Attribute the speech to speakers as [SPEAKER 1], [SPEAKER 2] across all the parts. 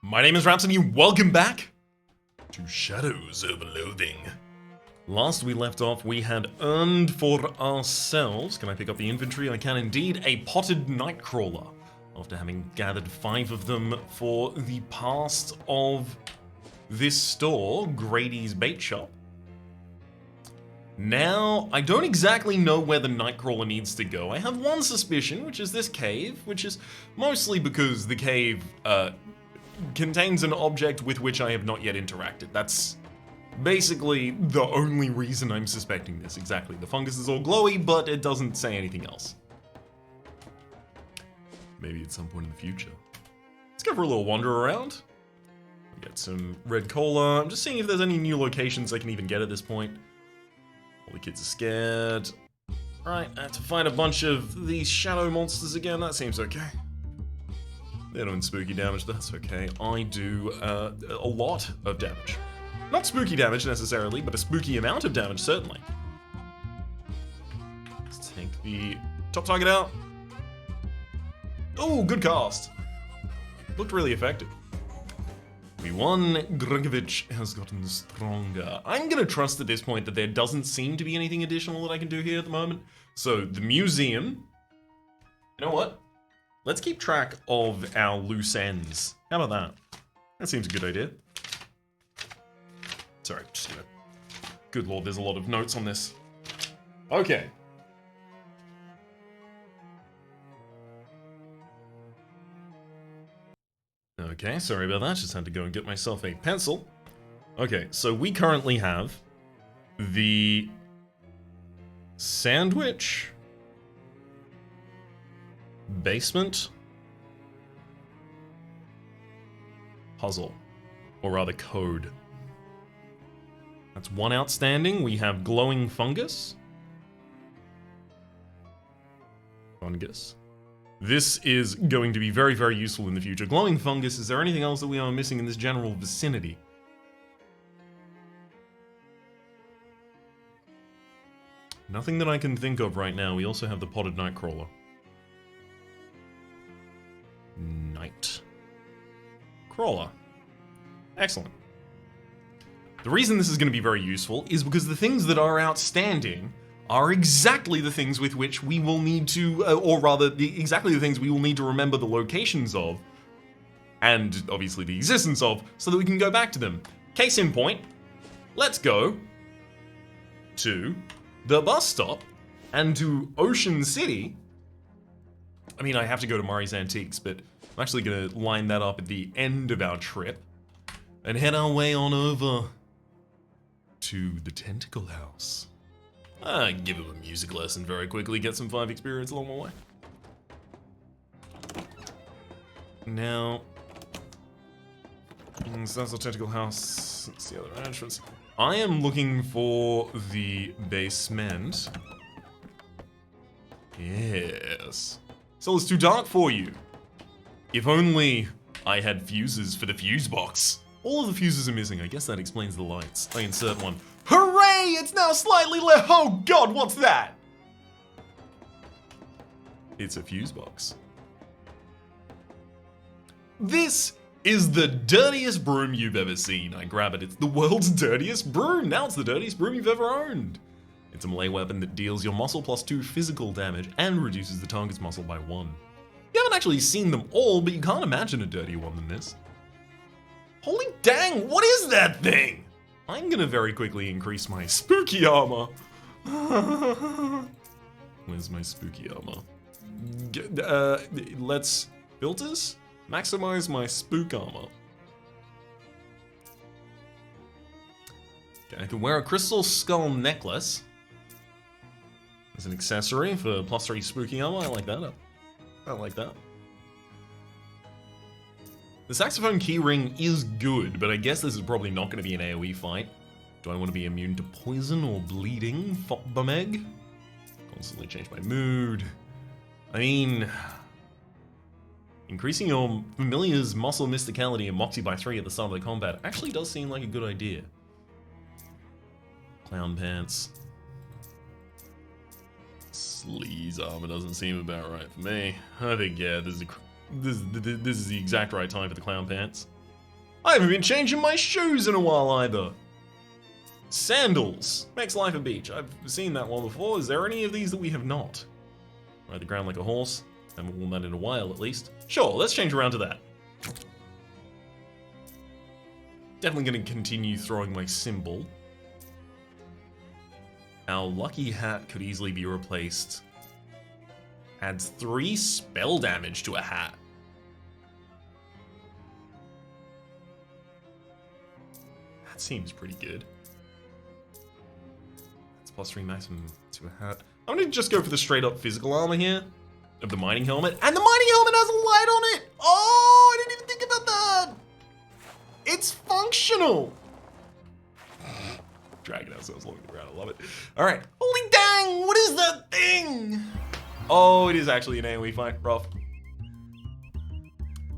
[SPEAKER 1] My name is Rhapsody, welcome back to Shadows of Loathing. Last we left off, we had earned for ourselves, can I pick up the inventory? I can indeed, a potted nightcrawler. After having gathered 5 of them for the past of this store, Grady's Bait Shop. Now, I don't exactly know where the nightcrawler needs to go. I have one suspicion, which is this cave, which is mostly because the cave contains an object with which I have not yet interacted. That's basically the only reason I'm suspecting this, exactly. The fungus is all glowy, but it doesn't say anything else. Maybe at some point in the future. Let's go for a little wander around. Get some red cola. I'm just seeing if there's any new locations I can even get at this point. All the kids are scared. Alright, I have to fight a bunch of these shadow monsters again. That seems okay. They're doing spooky damage, that's okay. I do a lot of damage. Not spooky damage necessarily, but a spooky amount of damage, certainly. Let's take the top target out. Oh, good cast. Looked really effective. We won. Grunkovich has gotten stronger. I'm gonna trust at this point that there doesn't seem to be anything additional that I can do here at the moment. So, the museum. You know what? Let's keep track of our loose ends. How about that? That seems a good idea. Sorry, just gonna... Good lord, there's a lot of notes on this. Okay. Okay, sorry about that. Just had to go and get myself a pencil. Okay, so we currently have the sandwich, basement, puzzle, or rather code. That's one outstanding. We have glowing fungus. Fungus. This is going to be very, very useful in the future. Glowing fungus, is there anything else that we are missing in this general vicinity? Nothing that I can think of right now. We also have the potted nightcrawler. Night. Crawler. Excellent. The reason this is going to be very useful is because the things that are outstanding are exactly the things with which we will need to, or rather, exactly the things we will need to remember the locations of, and obviously the existence of, so that we can go back to them. Case in point, let's go to the bus stop and to Ocean City. I mean, I have to go to Murray's Antiques, but I'm actually going to line that up at the end of our trip and head our way on over to the Tentacle House. Give him a music lesson very quickly, get some 5 experience along the way. Now, so that's the Tentacle House. That's the other entrance. I am looking for the basement. Yes. So it's too dark for you. If only I had fuses for the fuse box. All of the fuses are missing. I guess that explains the lights. I insert one. Hooray! It's now slightly lit. Oh god, what's that? It's a fuse box. This is the dirtiest broom you've ever seen. I grab it. It's the world's dirtiest broom. Now it's the dirtiest broom you've ever owned. It's a melee weapon that deals your muscle plus 2 physical damage and reduces the target's muscle by 1. You haven't actually seen them all, but you can't imagine a dirtier one than this. Holy dang, what is that thing? I'm gonna very quickly increase my spooky armor. Where's my spooky armor? Let's filters? Maximize my spook armor. Okay, I can wear a crystal skull necklace as an accessory for plus 3 spooky armor. I like that. I like that. The saxophone keyring is good, but I guess this is probably not going to be an AoE fight. Do I want to be immune to poison or bleeding? Fopbameg? Constantly change my mood. I mean, increasing your familiar's muscle mysticality and moxie by 3 at the start of the combat actually does seem like a good idea. Clown pants. Sleaze armor doesn't seem about right for me. I think, yeah, this is the exact right time for the clown pants. I haven't been changing my shoes in a while either. Sandals. Makes life a beach. I've seen that one before. Is there any of these that we have not? Ride the ground like a horse. Haven't worn that in a while, at least. Sure, let's change around to that. Definitely going to continue throwing my symbol. Our lucky hat could easily be replaced. Adds 3 spell damage to a hat. That seems pretty good. That's +3 maximum to a hat. I'm gonna just go for the straight up physical armor here. Of the mining helmet. And the mining helmet has a light on it! Oh, I didn't even think about that! It's functional! Dragging ourselves along the ground, I love it. Alright. Holy dang! What is that thing? Oh, it is actually an AoE fight. Rough.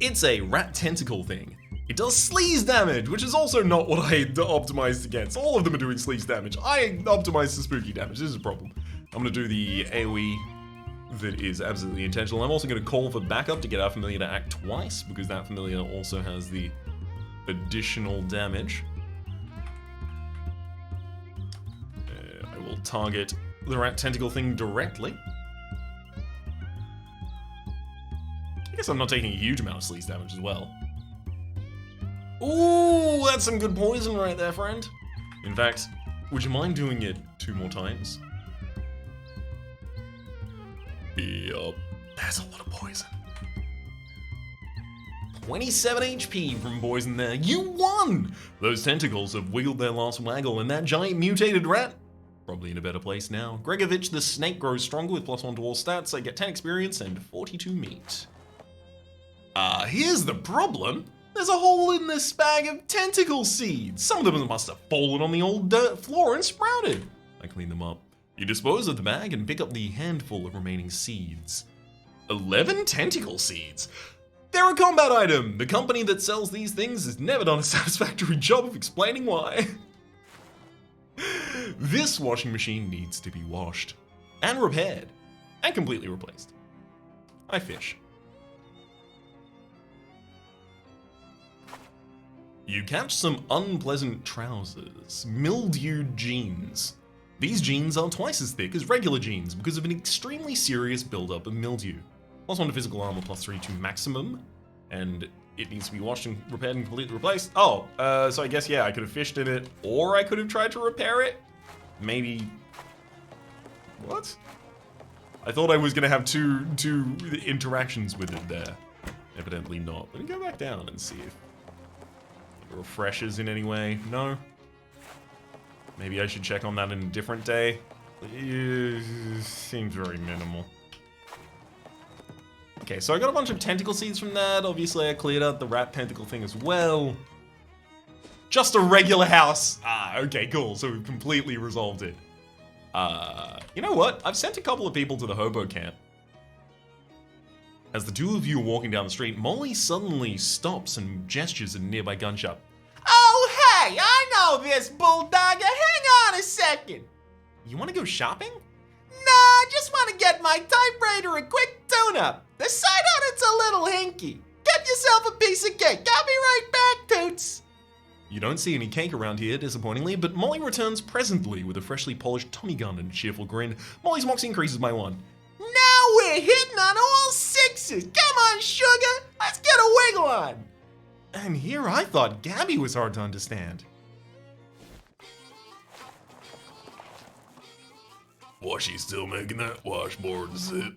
[SPEAKER 1] It's a rat tentacle thing. It does sleaze damage, which is also not what I optimized against. All of them are doing sleaze damage. I optimized the spooky damage. This is a problem. I'm gonna do the AoE that is absolutely intentional. I'm also gonna call for backup to get our familiar to act twice, because that familiar also has the additional damage. I will target the rat tentacle thing directly. I guess I'm not taking a huge amount of sleaze damage as well. Ooh, that's some good poison right there, friend. In fact, would you mind doing it 2 more times? Yup. That's a lot of poison. 27 HP from poison there. You won! Those tentacles have wiggled their last waggle, and that giant mutated rat, probably in a better place now. Gregovich the snake grows stronger with +1 to all stats. I get 10 experience and 42 meat. Here's the problem. There's a hole in this bag of tentacle seeds. Some of them must have fallen on the old dirt floor and sprouted. I clean them up. You dispose of the bag and pick up the handful of remaining seeds. 11 tentacle seeds. They're a combat item. The company that sells these things has never done a satisfactory job of explaining why. This washing machine needs to be washed and repaired and completely replaced. I fish. You catch some unpleasant trousers, mildewed jeans. These jeans are twice as thick as regular jeans because of an extremely serious buildup of mildew. +1 to physical armor, +3 to maximum, and it needs to be washed and repaired and completely replaced. Oh, so I guess, yeah, I could have fished in it, or I could have tried to repair it. Maybe... What? I thought I was gonna have two interactions with it there. Evidently not. Let me go back down and see if it refreshes in any way. No? Maybe I should check on that in a different day. Seems very minimal. Okay, so I got a bunch of tentacle seeds from that. Obviously, I cleared out the rat tentacle thing as well. Just a regular house. Ah, okay, cool. So we've completely resolved it. You know what? I've sent a couple of people to the Hobo camp. As the 2 of you are walking down the street, Molly suddenly stops and gestures at a nearby gun shop. Oh, hey, I know this, bulldogger. Hang on a second. You want to go shopping? Nah, I just want to get my typewriter a quick tune-up. The side on it's a little hinky. Get yourself a piece of cake. I'll be right back, Toots. You don't see any cake around here, disappointingly, but Molly returns presently with a freshly polished Tommy gun and a cheerful grin. Molly's moxie increases by 1. Now we're hitting on all 6s. Come on, sugar. Let's get a wiggle on. And here I thought Gabby was hard to understand. Washy's still making that washboard, is it?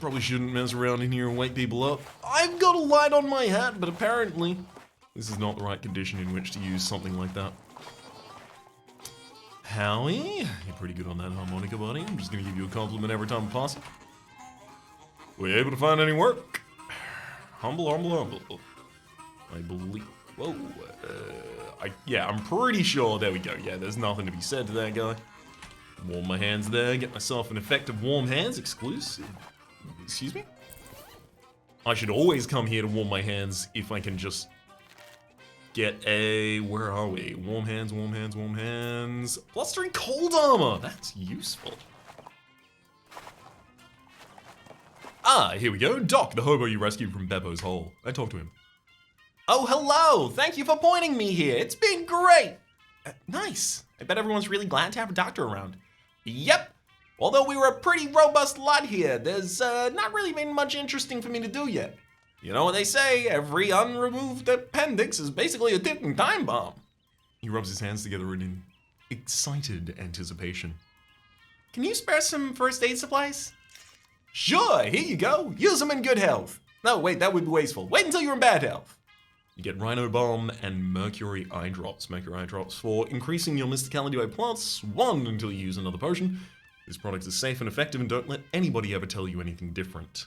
[SPEAKER 1] Probably shouldn't mess around in here and wake people up. I've got a light on my hat, but apparently this is not the right condition in which to use something like that. Howie, you're pretty good on that harmonica, buddy. I'm just gonna give you a compliment every time I pass it. Were you able to find any work? Humble, humble, humble. I believe... Whoa. Yeah, I'm pretty sure... There we go. Yeah, there's nothing to be said to that guy. Warm my hands there. Get myself an effective warm hands exclusive. Excuse me? I should always come here to warm my hands if I can just... get a... Where are we? Warm hands, warm hands, warm hands. +3 cold armor. That's useful. Ah, here we go. Doc, the hobo you rescued from Beppo's hole. I talked to him. Oh, hello! Thank you for pointing me here. It's been great! Nice. I bet everyone's really glad to have a doctor around. Yep. Although we were a pretty robust lot here, there's not really been much interesting for me to do yet. You know what they say, every unremoved appendix is basically a ticking time bomb. He rubs his hands together in excited anticipation. Can you spare some first aid supplies? Sure, here you go. Use them in good health. No, wait, that would be wasteful. Wait until you're in bad health. You get Rhino Balm and Mercury Eye Drops. Mercury Eye Drops for increasing your mysticality by +1 until you use another potion. This product is safe and effective and don't let anybody ever tell you anything different.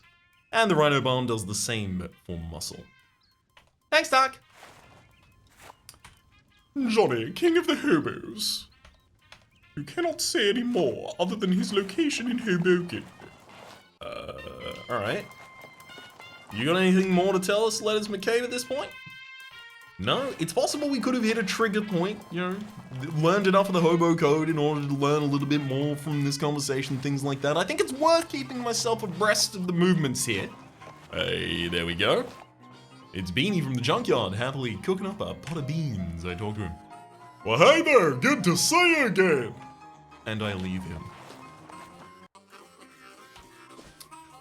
[SPEAKER 1] And the Rhino Balm does the same for muscle. Thanks, Doc.
[SPEAKER 2] Johnny, king of the hobos. You cannot say any more other than his location in Hoboken.
[SPEAKER 1] Alright. You got anything more to tell us, Letters McCabe, at this point? No? It's possible we could have hit a trigger point, you know, learned enough of the Hobo code in order to learn a little bit more from this conversation, things like that. I think it's worth keeping myself abreast of the movements here. Hey, there we go. It's Beanie from the junkyard, happily cooking up a pot of beans. I talk to him.
[SPEAKER 2] Well, hey there, good to see you again.
[SPEAKER 1] And I leave him.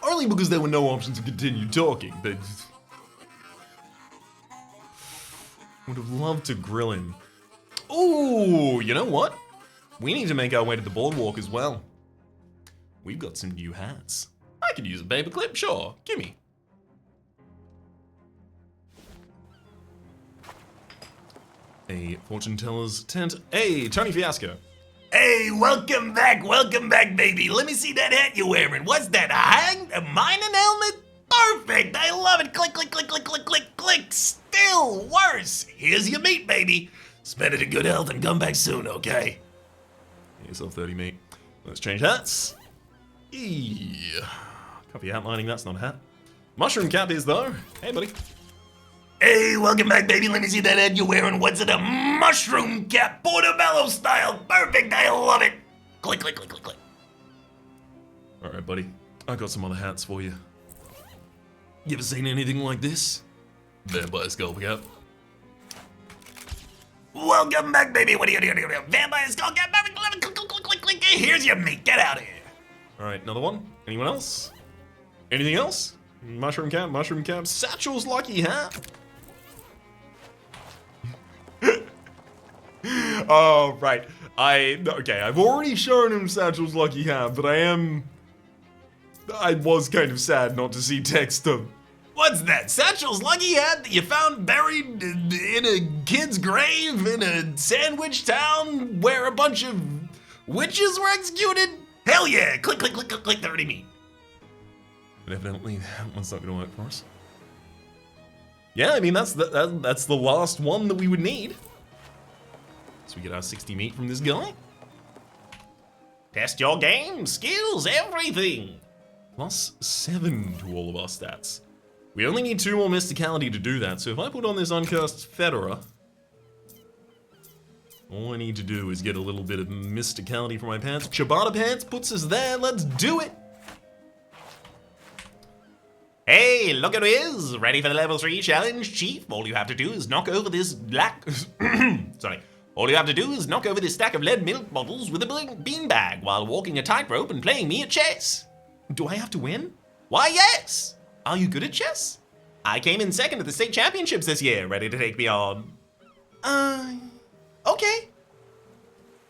[SPEAKER 1] Only because there were no options to continue talking, but would have loved to grill him. Ooh, you know what? We need to make our way to the boardwalk as well. We've got some new hats. I could use a paperclip, sure. Gimme. A fortune teller's tent. Hey, Tony Fiasco.
[SPEAKER 3] Hey, welcome back, baby. Let me see that hat you're wearing. What's that, a mining helmet? Perfect, I love it. Click, click, click, click, click, click, click. Still worse. Here's your meat, baby. Spend it in good health and come back soon, okay?
[SPEAKER 1] Get yourself 30, mate. Let's change hats. Yeah. Copy outlining, that's not a hat. Mushroom cap is, though. Hey, buddy.
[SPEAKER 3] Hey, welcome back, baby. Let me see that hat you're wearing. What's it, a mushroom cap, portobello style? Perfect, I love it. Click, click, click, click, click.
[SPEAKER 1] Alright, buddy. I got some other hats for you. You ever seen anything like this? Vampire skull cap.
[SPEAKER 3] Welcome back, baby. What are you doing? Vampire skull cap, perfect. Click, click, click, click, click. Here's your meat. Get out of here.
[SPEAKER 1] Alright, another one. Anyone else? Anything else? Mushroom cap, Satchel's lucky hat. Oh, right. Okay, I've already shown him Satchel's lucky hat, but I was kind of sad not to see text of,
[SPEAKER 3] What's that? Satchel's lucky hat that you found buried in a kid's grave in a sandwich town where a bunch of witches were executed? Hell yeah! Click, click, click, click, click, 30 me.
[SPEAKER 1] but evidently that one's not going to work for us. Yeah, I mean, that's the last one that we would need. So we get our 60 meat from this guy.
[SPEAKER 3] Test your game, skills, everything.
[SPEAKER 1] +7 to all of our stats. We only need 2 more mysticality to do that, so if I put on this uncursed Fedora, all I need to do is get a little bit of mysticality for my pants. Ciabatta pants puts us there, let's do it!
[SPEAKER 3] Hey, look at who is ready for the level 3 challenge, Chief. All you have to do is knock over this black... Sorry. All you have to do is knock over this stack of lead milk bottles with a beanbag while walking a tightrope and playing me at chess.
[SPEAKER 1] Do I have to win?
[SPEAKER 3] Why, yes!
[SPEAKER 1] Are you good at chess?
[SPEAKER 3] I came in second at the state championships this year, ready to take me on.
[SPEAKER 1] Okay.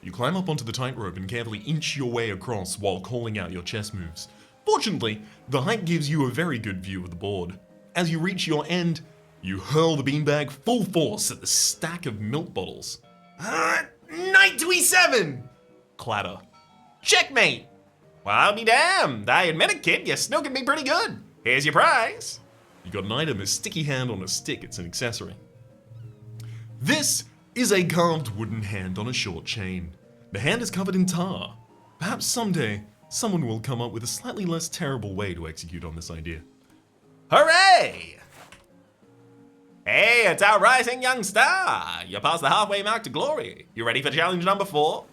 [SPEAKER 1] You climb up onto the tightrope and carefully inch your way across while calling out your chess moves. Fortunately, the height gives you a very good view of the board. As you reach your end, you hurl the beanbag full force at the stack of milk bottles.
[SPEAKER 3] Knight to E7!
[SPEAKER 1] Clatter.
[SPEAKER 3] Checkmate! Well, I'll be damned. I admit it, kid, you're snooking me pretty good. Here's your prize.
[SPEAKER 1] You got an item, a sticky hand on a stick. It's an accessory. This is a carved wooden hand on a short chain. The hand is covered in tar. Perhaps someday, someone will come up with a slightly less terrible way to execute on this idea.
[SPEAKER 3] Hooray! Hey, it's our rising young star. You passed the halfway mark to glory. You ready for challenge number 4?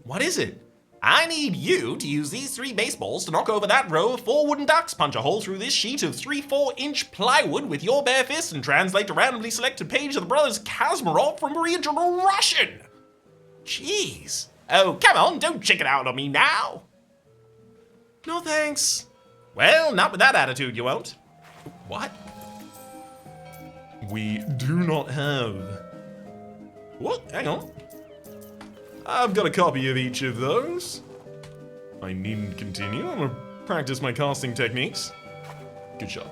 [SPEAKER 1] What is it?
[SPEAKER 3] I need you to use these 3 baseballs to knock over that row of 4 wooden ducks, punch a hole through this sheet of 3-4-inch plywood with your bare fist, and translate a randomly selected page of the Brothers Kazmarov from original Russian. Jeez. Oh, come on, don't check it out on me now.
[SPEAKER 1] No thanks.
[SPEAKER 3] Well, not with that attitude, you won't. What?
[SPEAKER 1] We do not have... What? Hang on. I've got a copy of each of those. I needn't continue. I'm gonna practice my casting techniques. Good shot.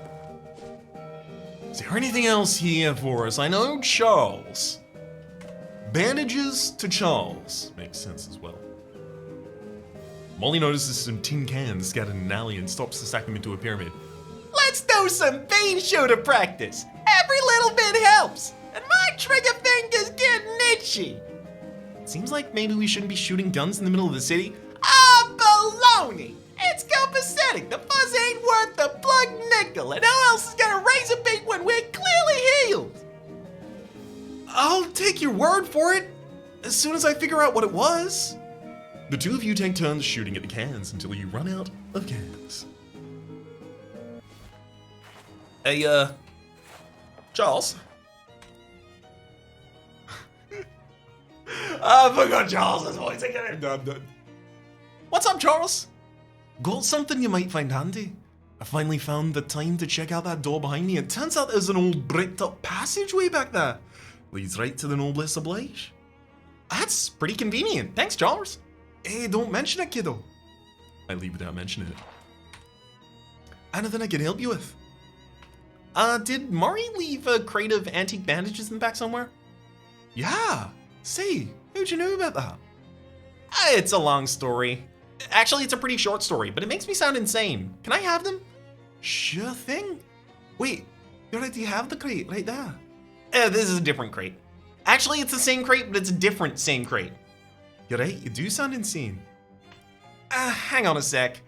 [SPEAKER 1] Is there anything else here for us? I know Charles. Bandages to Charles. Makes sense as well. Molly notices some tin cans scattered in an alley and stops to stack them into a pyramid.
[SPEAKER 3] Let's do some bean shooter practice. Every little bit helps. And my trigger finger's getting itchy.
[SPEAKER 1] Seems like maybe we shouldn't be shooting guns in the middle of the city.
[SPEAKER 3] Ah, baloney! It's copacetic. The fuzz ain't worth the plug nickel. And who else is gonna raise a beak when we're clearly healed?
[SPEAKER 1] I'll take your word for it, as soon as I figure out what it was. The 2 of you take turns shooting at the cans until you run out of cans. Hey, Charles?
[SPEAKER 3] I forgot Charles's voice again.
[SPEAKER 1] What's up, Charles? Got something you might find handy. I finally found the time to check out that door behind me. It turns out there's an old bricked up passageway back there. Leads right to the noblesse oblige.
[SPEAKER 3] That's pretty convenient. Thanks, Charles.
[SPEAKER 1] Hey, don't mention it, kiddo. I leave without mentioning it. Anything I can help you with?
[SPEAKER 3] Did Mari leave a crate of antique bandages in the back somewhere?
[SPEAKER 1] Yeah. Say, how'd you know about that?
[SPEAKER 3] It's a long story. Actually, it's a pretty short story, but it makes me sound insane. Can I have them?
[SPEAKER 1] Sure thing. Wait, you already have the crate right there.
[SPEAKER 3] This is a different crate. Actually, it's the same crate, but it's a different same crate.
[SPEAKER 1] You're right, you do sound insane.
[SPEAKER 3] Hang on a sec.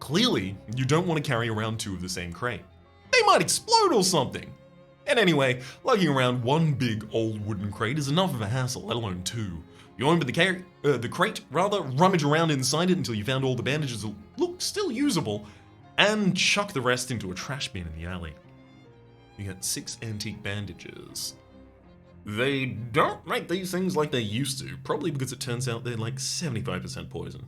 [SPEAKER 1] Clearly, you don't want to carry around 2 of the same crate. They might explode or something. And anyway, lugging around 1 big old wooden crate is enough of a hassle, let alone 2. You open the crate, rummage around inside it until you found all the bandages that look still usable, and chuck the rest into a trash bin in the alley. You get 6 antique bandages. They don't make these things like they used to, probably because it turns out they're like 75% poison.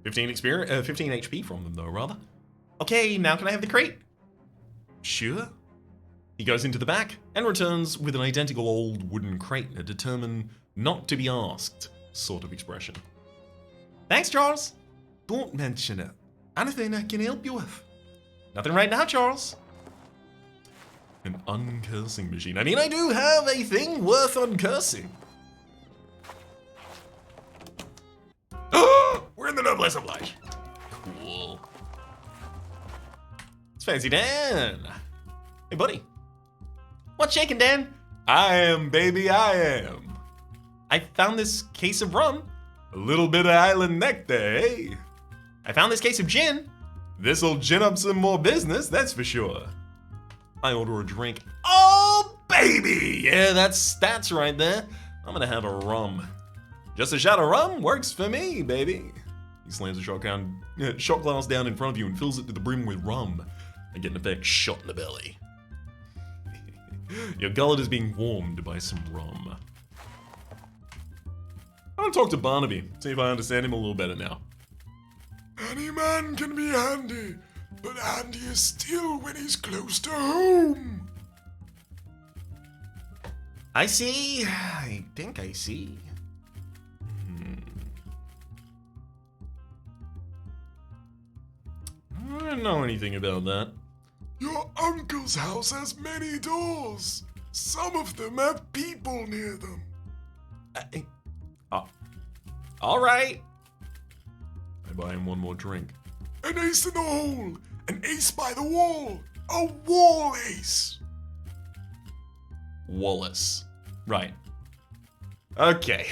[SPEAKER 1] 15 HP from them though, rather.
[SPEAKER 3] Okay, now can I have the crate?
[SPEAKER 1] Sure. He goes into the back and returns with an identical old wooden crate and a determined, not to be asked sort of expression.
[SPEAKER 3] Thanks, Charles.
[SPEAKER 1] Don't mention it. Anything I can help you with?
[SPEAKER 3] Nothing right now, Charles.
[SPEAKER 1] An uncursing machine. I mean, I do have a thing worth uncursing.
[SPEAKER 3] We're in the noblesse oblige.
[SPEAKER 1] Cool.
[SPEAKER 3] It's Fancy Dan. Hey, buddy. What's shaking, Dan?
[SPEAKER 1] I am, baby, I am.
[SPEAKER 3] I found this case of rum.
[SPEAKER 1] A little bit of island nectar, eh?
[SPEAKER 3] I found this case of gin.
[SPEAKER 1] This'll gin up some more business, that's for sure. I order a drink.
[SPEAKER 3] Oh, baby!
[SPEAKER 1] Yeah, that's stats right there. I'm gonna have a rum. Just a shot of rum works for me, baby. He slams a shot glass down in front of you and fills it to the brim with rum. I get an effect shot in the belly. Your gullet is being warmed by some rum. I'm gonna talk to Barnaby, see if I understand him a little better now.
[SPEAKER 2] Any man can be handy, but handy is still when he's close to home.
[SPEAKER 3] I see. I think I see.
[SPEAKER 1] I don't know anything about that.
[SPEAKER 2] Your uncle's house has many doors. Some of them have people near them.
[SPEAKER 3] All right.
[SPEAKER 1] I buy him one more drink.
[SPEAKER 2] An ace in the hole, an ace by the wall, a wall ace.
[SPEAKER 1] Wallace. Right. Okay.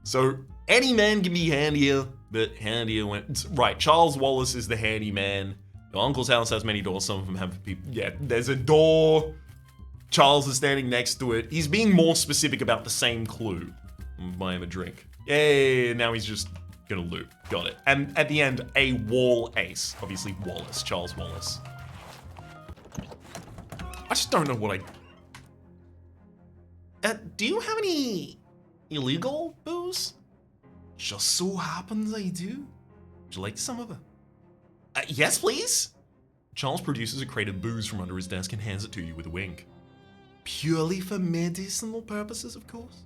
[SPEAKER 1] So, any man can be handier, but handier when... Right, Charles Wallace is the handy man. Your uncle's house has many doors, some of them have people... Yeah, there's a door. Charles is standing next to it. He's being more specific about the same clue. I'm gonna buy him a drink. Yay, now he's just gonna loot. Got it. And at the end, a wall ace. Obviously Wallace, Charles Wallace. I just don't know what do you have any illegal booze? Just so happens I do. Would you like some of it? Yes, please. Charles produces a crate of booze from under his desk and hands it to you with a wink. Purely for medicinal purposes, of course.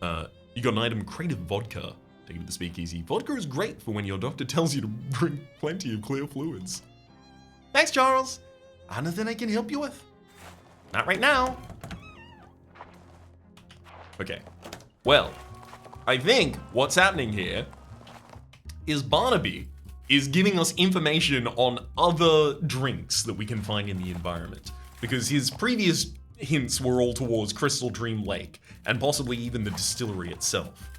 [SPEAKER 1] You got an item, crate of vodka. Take it to the Speakeasy. Vodka is great for when your doctor tells you to drink plenty of clear fluids. Thanks, Charles. Anything I can help you with? Not right now. Okay. Well, I think what's happening here is Barnaby is giving us information on other drinks that we can find in the environment. Because his previous hints were all towards Crystal Dream Lake, and possibly even the distillery itself.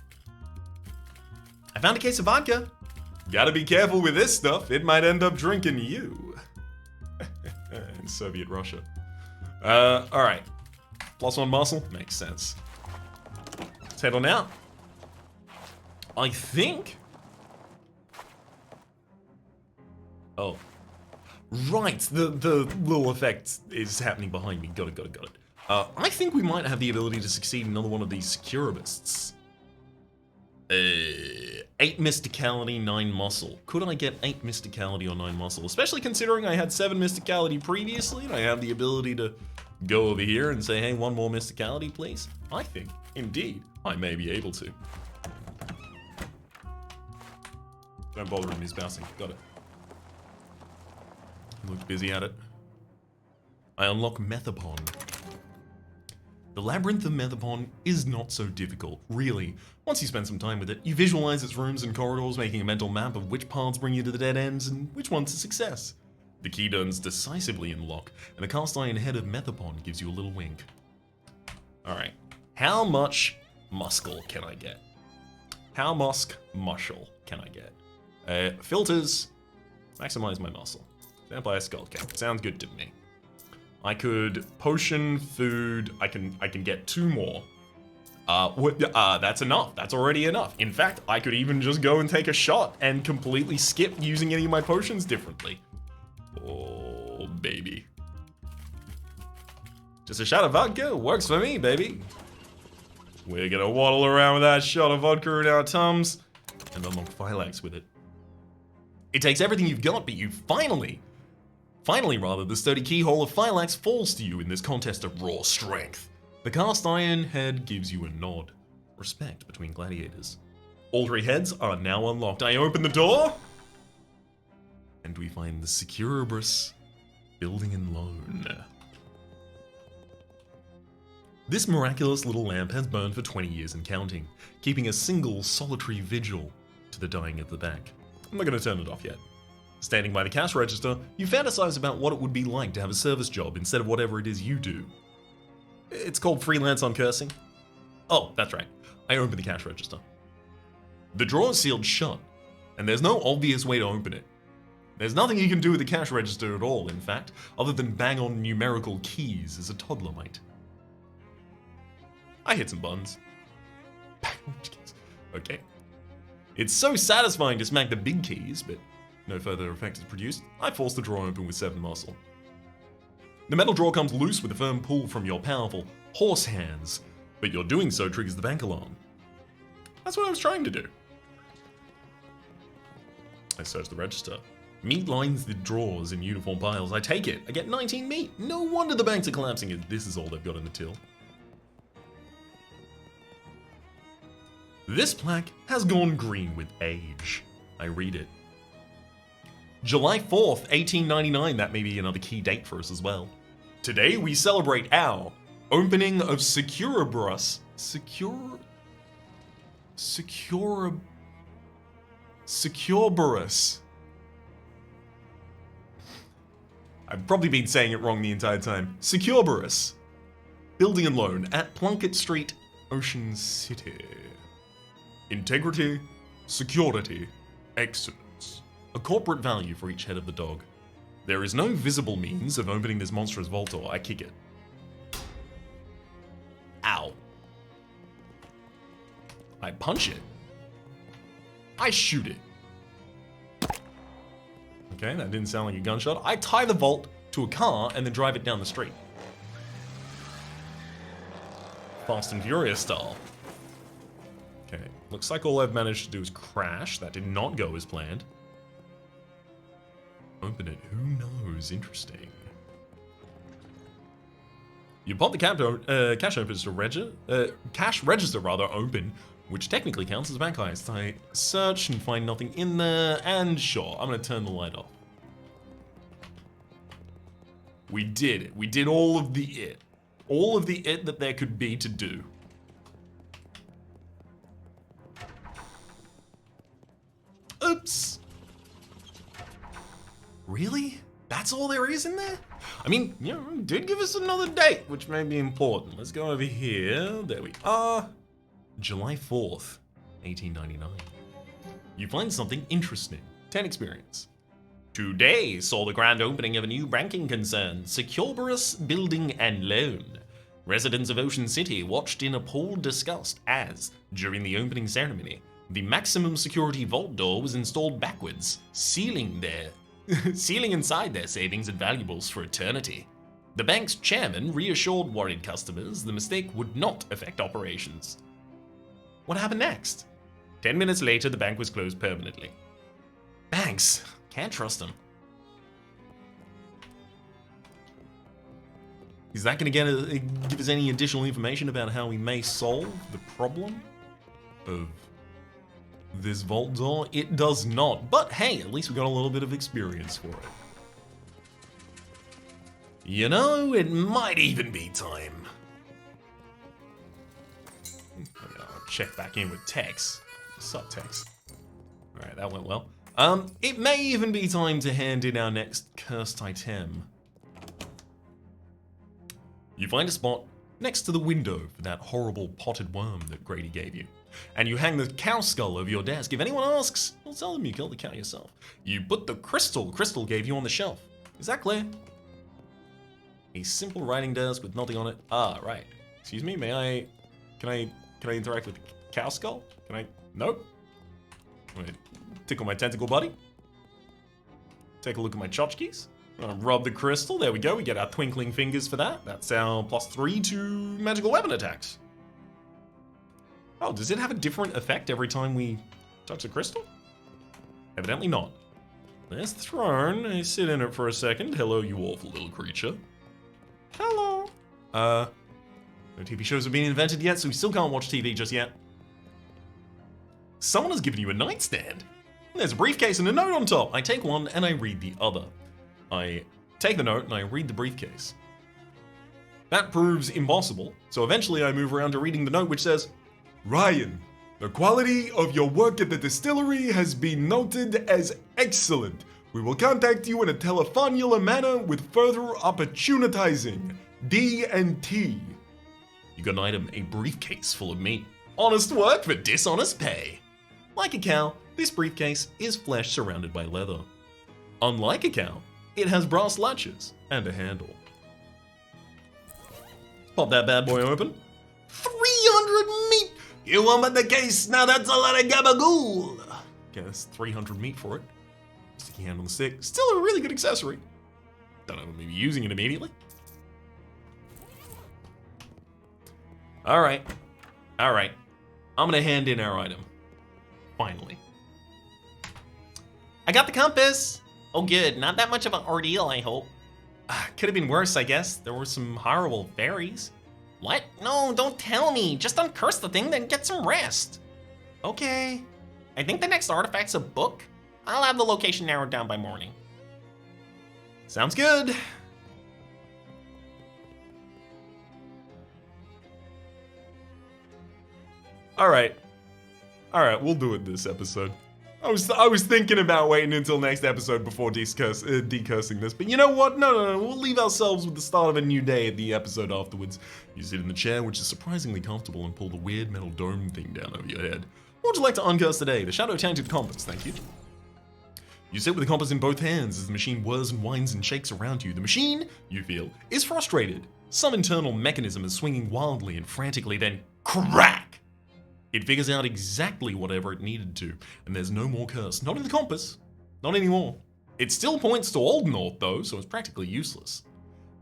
[SPEAKER 1] I found a case of vodka. Gotta be careful with this stuff, it might end up drinking you. In Soviet Russia. Alright. +1 muscle? Makes sense. Let's head on out. I think... Oh. Right, the little effect is happening behind me. Got it. I think we might have the ability to succeed in another one of these securibists. 8 mysticality, 9 muscle. Could I get 8 mysticality or 9 muscle? Especially considering I had 7 mysticality previously, and I have the ability to go over here and say, hey, 1 more mysticality, please. I think, indeed, I may be able to. Don't bother him, he's bouncing. Got it. He looked busy at it. I unlock Methapon. The labyrinth of Methapon is not so difficult, really. Once you spend some time with it, you visualize its rooms and corridors, making a mental map of which paths bring you to the dead ends and which ones to success. The key turns decisively in lock, and the cast iron head of Methapon gives you a little wink. Alright, how much muscle can I get? How much muscle can I get? Filters, maximize my muscle. Vampire skull cap, sounds good to me. I could potion, food, I can get 2 more. That's enough, that's already enough. In fact, I could even just go and take a shot and completely skip using any of my potions differently. Oh, baby. Just a shot of vodka works for me, baby. We're gonna waddle around with that shot of vodka in our tums and unlock Phylax with it. It takes everything you've got, but you finally, the sturdy keyhole of Phylax falls to you in this contest of raw strength. The cast iron head gives you a nod. Respect between gladiators. All 3 heads are now unlocked. I open the door, and we find the Securibus building in Lone. This miraculous little lamp has burned for 20 years and counting, keeping a single solitary vigil to the dying at the back. I'm not gonna turn it off yet. Standing by the cash register, you fantasize about what it would be like to have a service job instead of whatever it is you do. It's called freelance uncursing. Oh, that's right. I open the cash register. The drawer is sealed shut, and there's no obvious way to open it. There's nothing you can do with the cash register at all, in fact, other than bang on numerical keys as a toddler might. I hit some buttons. Okay. It's so satisfying to smack the big keys, but no further effect is produced. I force the drawer open with 7 muscle. The metal drawer comes loose with a firm pull from your powerful horse hands, but your doing so triggers the bank alarm. That's what I was trying to do. I search the register. Meat lines the drawers in uniform piles. I take it. I get 19 meat. No wonder the banks are collapsing if this is all they've got in the till. This plaque has gone green with age. I read it. July 4th, 1899, that may be another key date for us as well. Today we celebrate our opening of Securibus. Securibus. I've probably been saying it wrong the entire time. Securibus. Building and loan at Plunkett Street, Ocean City. Integrity, security, excellence. A corporate value for each head of the dog. There is no visible means of opening this monstrous vault door. I kick it. Ow. I punch it. I shoot it. Okay, that didn't sound like a gunshot. I tie the vault to a car and then drive it down the street. Fast and Furious style. Okay, looks like all I've managed to do is crash. That did not go as planned. Open it, who knows? Interesting. You pop the cash register open, which technically counts as a bank heist. I search and find nothing in there, and sure, I'm gonna turn the light off. We did it. We did all of the it. All of the it that there could be to do. Oops. Really? That's all there is in there? I mean, you know, it did give us another date, which may be important. Let's go over here. There we are. July 4th, 1899. You find something interesting. 10 experience. Today saw the grand opening of a new banking concern, Securus Building and Loan. Residents of Ocean City watched in appalled disgust as, during the opening ceremony, the maximum security vault door was installed backwards, sealing inside their savings and valuables for eternity. The bank's chairman reassured worried customers the mistake would not affect operations. What happened next? 10 minutes later, the bank was closed permanently. Banks. Can't trust them. Is that going to give us any additional information about how we may solve the problem of this vault door? It does not, but hey, at least we got a little bit of experience for it. You know, it might even be time. I'll check back in with Tex. What's up, Tex? Alright, that went well. It may even be time to hand in our next cursed item. You find a spot next to the window for that horrible potted worm that Grady gave you. And you hang the cow skull over your desk. If anyone asks, well, tell them you killed the cow yourself. You put the crystal gave you on the shelf. Is that clear? A simple writing desk with nothing on it. Ah, right. Excuse me, can I interact with the cow skull? Can I? Nope. Wait. Tickle my tentacle buddy. Take a look at my tchotchkes. Rub the crystal. There we go. We get our twinkling fingers for that. That's our +3 to magical weapon attacks. Oh, does it have a different effect every time we touch the crystal? Evidently not. There's the throne. I sit in it for a second. Hello, you awful little creature. Hello. No TV shows have been invented yet, so we still can't watch TV just yet. Someone has given you a nightstand. There's a briefcase and a note on top. I take one and I read the other. I take the note and I read the briefcase. That proves impossible, so eventually I move around to reading the note which says,
[SPEAKER 2] Ryan, the quality of your work at the distillery has been noted as excellent. We will contact you in a telephonular manner with further opportunizing. D&T.
[SPEAKER 1] You got an item, a briefcase full of meat. Honest work for dishonest pay. Like a cow, this briefcase is flesh surrounded by leather. Unlike a cow, it has brass latches and a handle. Pop that bad boy open. 300 meat!
[SPEAKER 3] You want the case? Now that's a lot of gabagool.
[SPEAKER 1] Okay, that's 300 meat for it. Sticky hand on the stick. Still a really good accessory. Don't know if I'm maybe using it immediately. Alright. Alright. I'm gonna hand in our item. Finally. I got the compass! Oh good, not that much of an ordeal, I hope. Could have been worse, I guess. There were some horrible fairies. What? No, don't tell me. Just uncurse the thing, then get some rest. Okay. I think the next artifact's a book. I'll have the location narrowed down by morning. Sounds good. Alright, we'll do it this episode. I was thinking about waiting until next episode before decursing this, but you know what? No, we'll leave ourselves with the start of a new day at the episode afterwards. You sit in the chair, which is surprisingly comfortable, and pull the weird metal dome thing down over your head. What would you like to uncurse today? The shadow-tainted compass, thank you. You sit with the compass in both hands as the machine whirs and whines and shakes around you. The machine, you feel, is frustrated. Some internal mechanism is swinging wildly and frantically, then crack! It figures out exactly whatever it needed to, and there's no more curse. Not in the compass. Not anymore. It still points to Old North, though, so it's practically useless.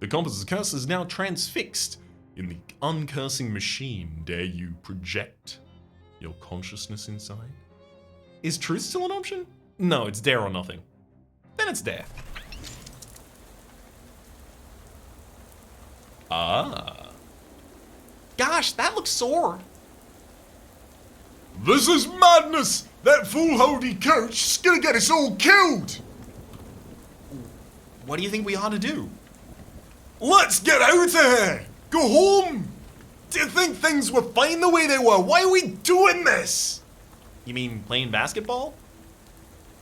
[SPEAKER 1] The compass's curse is now transfixed in the uncursing machine. Dare you project your consciousness inside? Is truth still an option? No, it's dare or nothing. Then it's dare. Ah. Gosh, that looks sore.
[SPEAKER 2] This is madness! That foolhardy coach is gonna get us all killed!
[SPEAKER 1] What do you think we ought to do?
[SPEAKER 2] Let's get out of here! Go home! Do you think things were fine the way they were? Why are we doing this?
[SPEAKER 1] You mean playing basketball?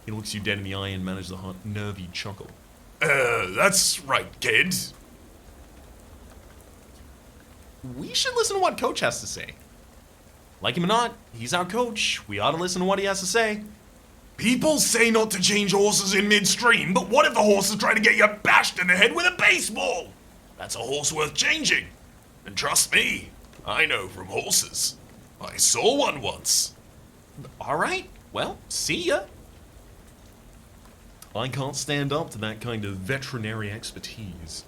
[SPEAKER 1] He looks you dead in the eye and manages a nervy chuckle.
[SPEAKER 2] That's right, kid.
[SPEAKER 1] We should listen to what Coach has to say. Like him or not, he's our coach. We ought to listen to what he has to say.
[SPEAKER 2] People say not to change horses in midstream, but what if the horse is trying to get you bashed in the head with a baseball? That's a horse worth changing. And trust me, I know from horses. I saw one once.
[SPEAKER 1] All right, well, see ya. I can't stand up to that kind of veterinary expertise.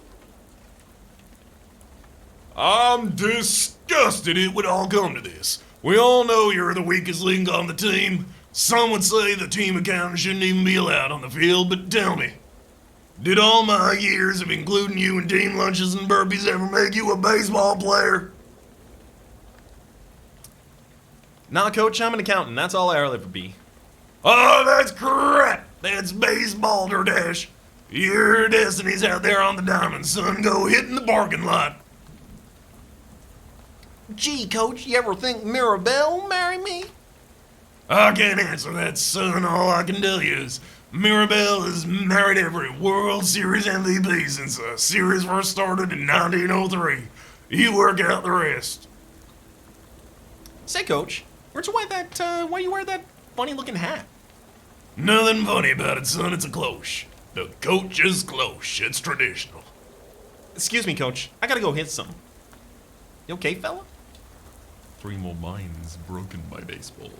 [SPEAKER 2] I'm disgusted it would all come to this. We all know you're the weakest link on the team. Some would say the team accountant shouldn't even be allowed on the field, but tell me, did all my years of including you in team lunches and burpees ever make you a baseball player?
[SPEAKER 1] Nah, Coach, I'm an accountant. That's all I'll ever be.
[SPEAKER 2] Oh, that's crap! That's baseball, Dash. Your destiny's out there on the diamond, son. Go hit in the parking lot.
[SPEAKER 1] Gee, Coach, you ever think Mirabelle will marry me?
[SPEAKER 2] I can't answer that, son. All I can tell you is Mirabelle has married every World Series MVP since the series first started in 1903. You work out the rest.
[SPEAKER 1] Say, Coach, where'd you wear that, why you wear that funny-looking hat?
[SPEAKER 2] Nothing funny about it, son. It's a cloche. The coach is cloche. It's traditional.
[SPEAKER 1] Excuse me, Coach. I gotta go hit some. You okay, fella? 3 more minds broken by baseball.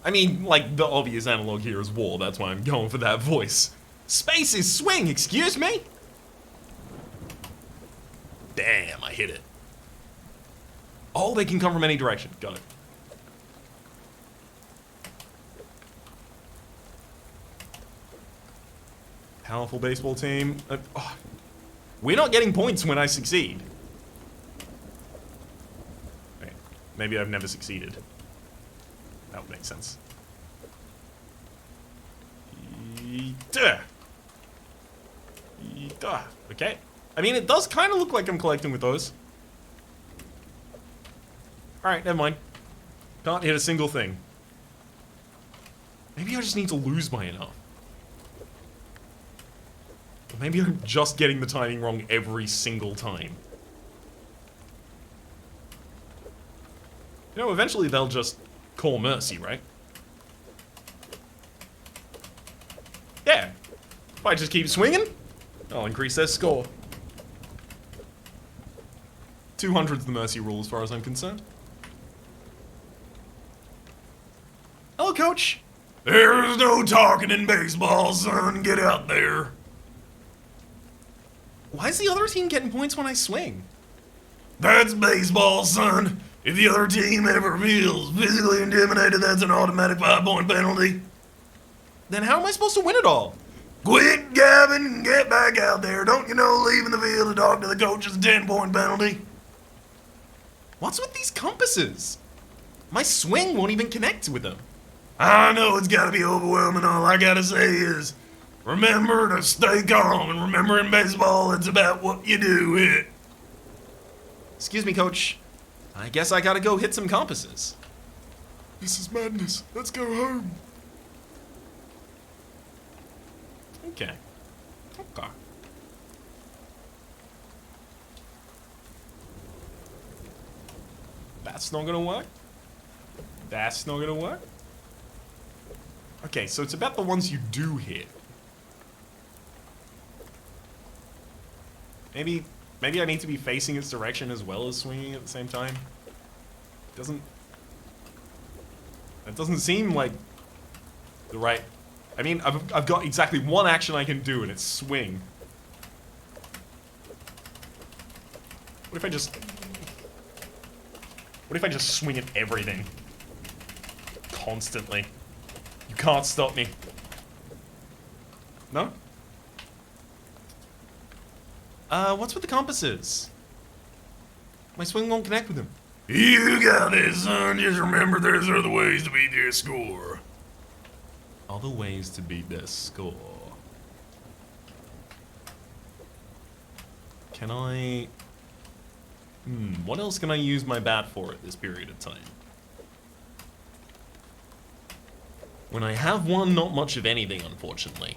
[SPEAKER 1] I mean, like, the obvious analog here is war. That's why I'm going for that voice. Space is swing, excuse me?
[SPEAKER 2] Damn, I hit it.
[SPEAKER 1] Oh, they can come from any direction. Got it. Powerful baseball team. We're not getting points when I succeed. Okay. Maybe I've never succeeded. That would make sense. Yeetuh. Yeetuh. Okay. I mean, it does kind of look like I'm collecting with those. Alright, never mind. Can't hit a single thing. Maybe I just need to lose by enough. Or maybe I'm just getting the timing wrong every single time. You know, eventually they'll just call mercy, right? Yeah. If I just keep swinging, I'll increase their score. 200's the mercy rule as far as I'm concerned. Hello, Coach.
[SPEAKER 2] There's no talking in baseball, son. Get out there.
[SPEAKER 1] Why is the other team getting points when I swing?
[SPEAKER 2] That's baseball, son. If the other team ever feels physically intimidated, that's an automatic 5-point penalty.
[SPEAKER 1] Then how am I supposed to win it all?
[SPEAKER 2] Quit gabbing and get back out there. Don't you know leaving the field to talk to the coach is a 10-point penalty?
[SPEAKER 1] What's with these compasses? My swing won't even connect with them.
[SPEAKER 2] I know it's gotta be overwhelming. All I gotta say is, remember to stay calm, and remember in baseball, it's about what you do hit.
[SPEAKER 1] Excuse me, Coach. I guess I gotta go hit some compasses.
[SPEAKER 2] This is madness. Let's go home.
[SPEAKER 1] Okay. Okay. That's not gonna work. That's not gonna work. Okay, so it's about the ones you do hit. Maybe I need to be facing its direction as well as swinging at the same time. Doesn't... That doesn't seem like the right... I mean, I've got exactly one action I can do, and it's swing. What if I just... What if I just swing at everything? Constantly. You can't stop me. No? What's with the compasses? My swing won't connect with them.
[SPEAKER 3] You got this, son. Just remember there's other ways to beat your score.
[SPEAKER 1] Other ways to beat their score. Can I... what else can I use my bat for at this period of time? When I have one, not much of anything, unfortunately.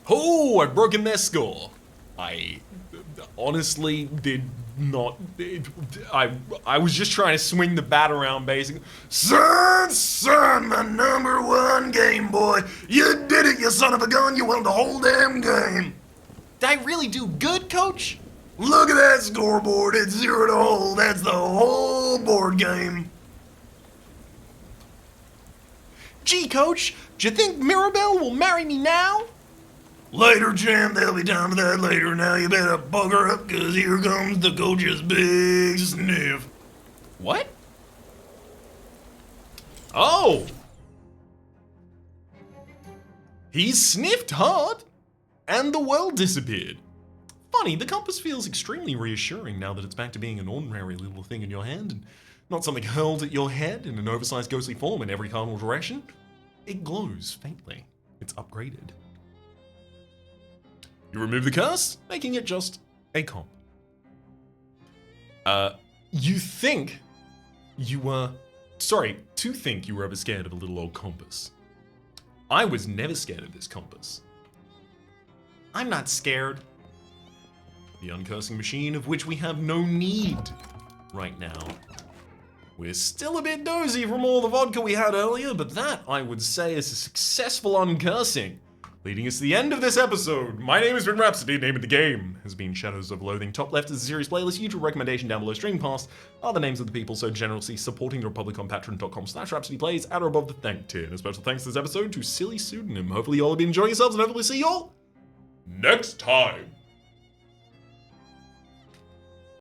[SPEAKER 1] Oh, I've broken their score. I honestly did not... I was just trying to swing the bat around, basically.
[SPEAKER 3] Son, my #1 Game Boy. You did it, you son of a gun. You won the whole damn game.
[SPEAKER 1] Did I really do good, Coach?
[SPEAKER 3] Look at that scoreboard. It's 0-0. That's the whole board game.
[SPEAKER 1] Gee, Coach, do you think Mirabelle will marry me now?
[SPEAKER 3] Later, champ. There'll be time for that later. Now you better bugger up, because here comes the coach's big sniff.
[SPEAKER 1] What? Oh! He sniffed hard, and the world disappeared. Funny, the compass feels extremely reassuring now that it's back to being an ordinary little thing in your hand, and not something hurled at your head in an oversized ghostly form in every cardinal direction. It glows faintly. It's upgraded. You remove the curse, making it just a comp. You think you were... Sorry, to think you were ever scared of a little old compass. I was never scared of this compass. I'm not scared. The uncursing machine of which we have no need right now. We're still a bit dozy from all the vodka we had earlier, but that, I would say, is a successful uncursing. Leading us to the end of this episode. My name has been Rhapsody, name of the game has been Shadows of Loathing. Top left is the series playlist, YouTube recommendation down below, stream past are the names of the people so generously supporting the Republic on patreon.com/RhapsodyPlays at or above the thank tier. And a special thanks this episode to Silly Pseudonym. Hopefully you all have been enjoying yourselves, and hopefully see you all next time.